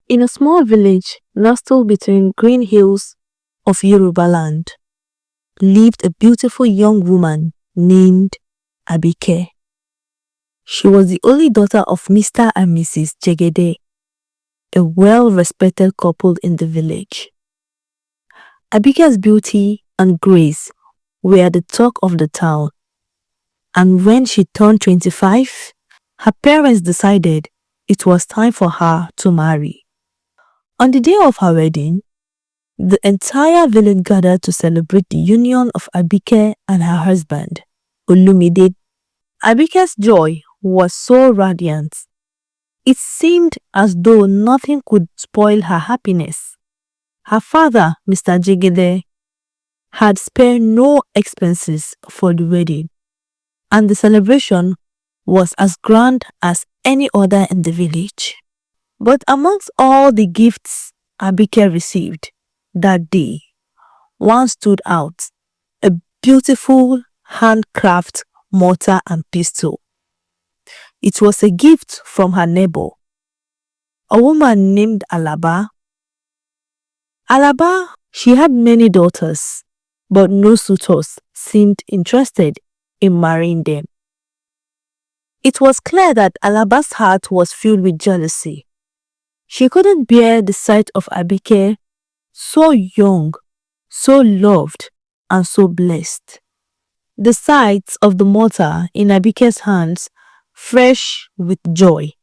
In a small village nestled between green hills of Yoruba land lived a beautiful young woman named Abike. She was the only daughter of Mr. and Mrs. Jegede, a well-respected couple in the village. Abike's beauty and grace were the talk of the town, and when she turned 25, her parents decided it was time for her to marry. On the day of her wedding, the entire village gathered to celebrate the union of Abike and her husband, Olumide. Abike's joy was so radiant. It seemed as though nothing could spoil her happiness. Her father, Mr. Jegede, had spared no expenses for the wedding, and the celebration was as grand as any other in the village. But amongst all the gifts Abike received that day, one stood out: a beautiful handcraft mortar and pestle. It was a gift from her neighbor, a woman named Alaba. Alaba, she had many daughters, but no suitors seemed interested in marrying them. It was clear that Alaba's heart was filled with jealousy. She couldn't bear the sight of Abike, so young, so loved, and so blessed. The sight of the mortar in Abike's hands, fresh with joy,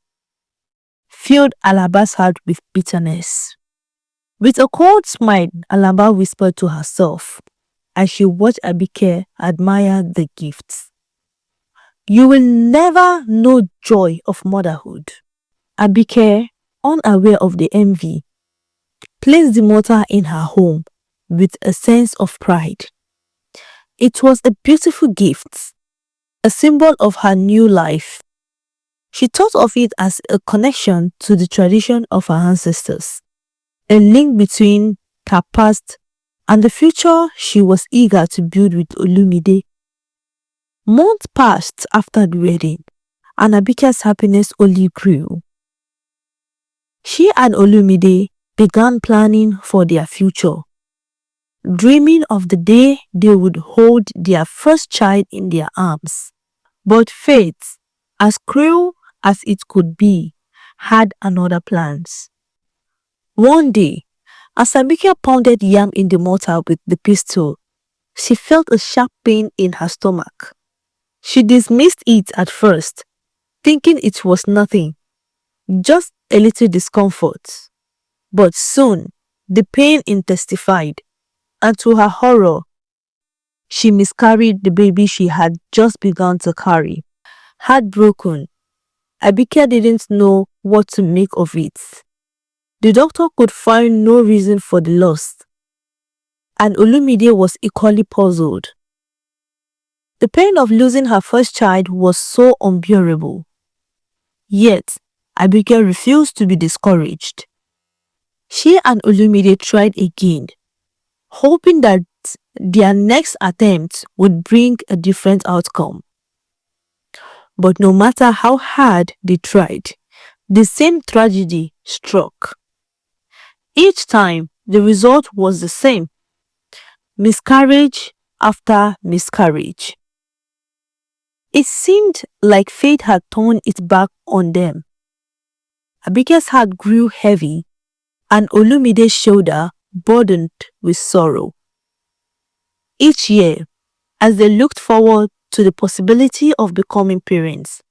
filled Alaba's heart with bitterness. With a cold smile, Alaba whispered to herself as she watched Abike admire the gifts, "You will never know joy of motherhood." Abike, unaware of the envy, placed the mortar in her home with a sense of pride. It was a beautiful gift, a symbol of her new life. She thought of it as a connection to the tradition of her ancestors, a link between her past and the future she was eager to build with Olumide. Months passed after the wedding, and Abike's happiness only grew. She and Olumide began planning for their future, dreaming of the day they would hold their first child in their arms. But fate, as cruel as it could be, had another plans. One day, as Abike pounded yam in the mortar with the pestle, she felt a sharp pain in her stomach. She dismissed it at first, thinking it was nothing, just a little discomfort. But soon, the pain intensified, and to her horror, she miscarried the baby she had just begun to carry. Heartbroken, Abike didn't know what to make of it. The doctor could find no reason for the loss, and Olumide was equally puzzled. The pain of losing her first child was so unbearable. Yet, Abike refused to be discouraged. She and Olumide tried again, hoping that their next attempt would bring a different outcome. But no matter how hard they tried, the same tragedy struck. Each time, the result was the same: miscarriage after miscarriage. It seemed like fate had turned its back on them. Abike's heart grew heavy, and Olumide's shoulder burdened with sorrow. Each year, as they looked forward to the possibility of becoming parents,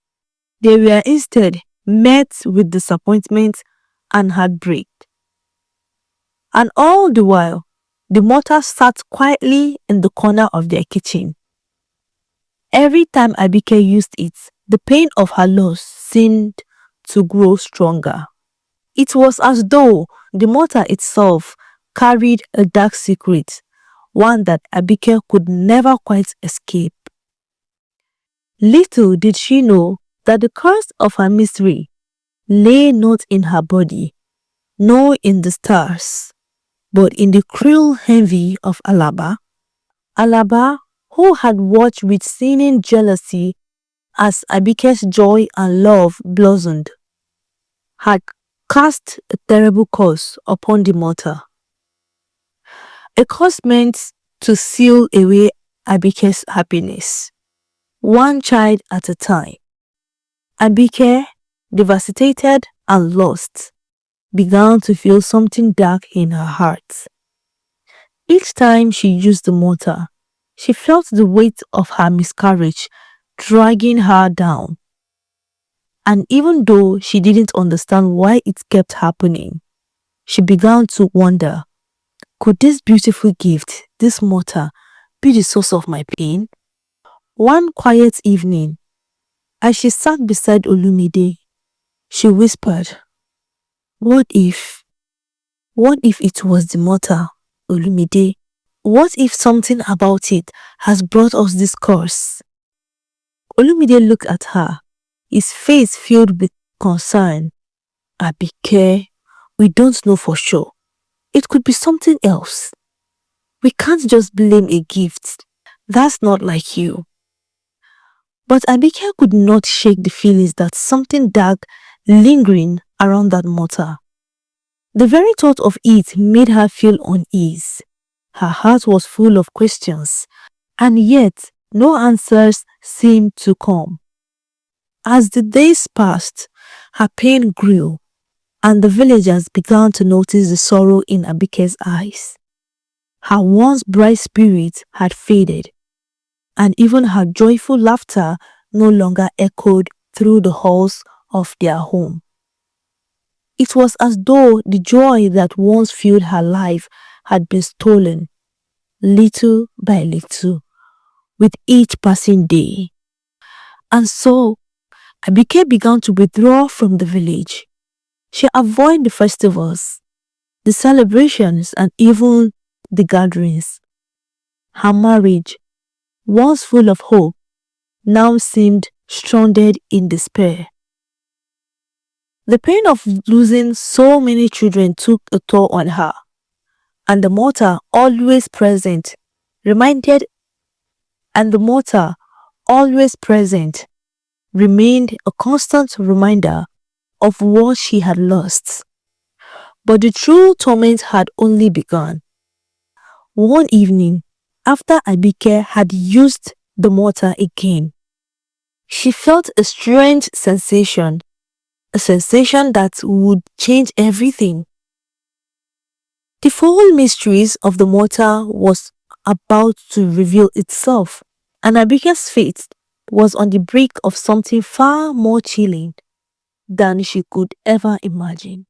they were instead met with disappointment and heartbreak. And all the while, the mother sat quietly in the corner of their kitchen. Every time Abike used it, the pain of her loss seemed to grow stronger. It was as though the mortar itself carried a dark secret, one that Abike could never quite escape. Little did she know that the curse of her misery lay not in her body, nor in the stars, but in the cruel envy of Alaba. Alaba, who had watched with seeming jealousy as Abike's joy and love blossomed, had cast a terrible curse upon the mortar. A curse meant to seal away Abike's happiness, one child at a time. Abike, devastated and lost, began to feel something dark in her heart. Each time she used the mortar, she felt the weight of her miscarriage dragging her down. And even though she didn't understand why it kept happening, she began to wonder, could this beautiful gift, this mortar, be the source of my pain? One quiet evening, as she sat beside Olumide, she whispered, What if it was the mortar, Olumide? What if something about it has brought us this curse? Olumide looked at her, his face filled with concern. Abike, we don't know for sure. It could be something else. We can't just blame a gift. That's not like you. But Abike could not shake the feelings that something dark lingering around that mortar. The very thought of it made her feel unease. Her heart was full of questions, and yet no answers seemed to come. As the days passed, her pain grew, and the villagers began to notice the sorrow in Abike's eyes. Her once bright spirit had faded, and even her joyful laughter no longer echoed through the halls of their home. It was as though the joy that once filled her life had been stolen, little by little, with each passing day. And so, Abike began to withdraw from the village. She avoided the festivals, the celebrations, and even the gatherings. Her marriage, once full of hope, now seemed stranded in despair. The pain of losing so many children took a toll on her, and the mortar always present remained a constant reminder of what she had lost. But the true torment had only begun. One evening, after Abike had used the mortar again, she felt a strange sensation, a sensation that would change everything. The full mysteries of the mortar was about to reveal itself, and Abike's fate was on the brink of something far more chilling than she could ever imagine.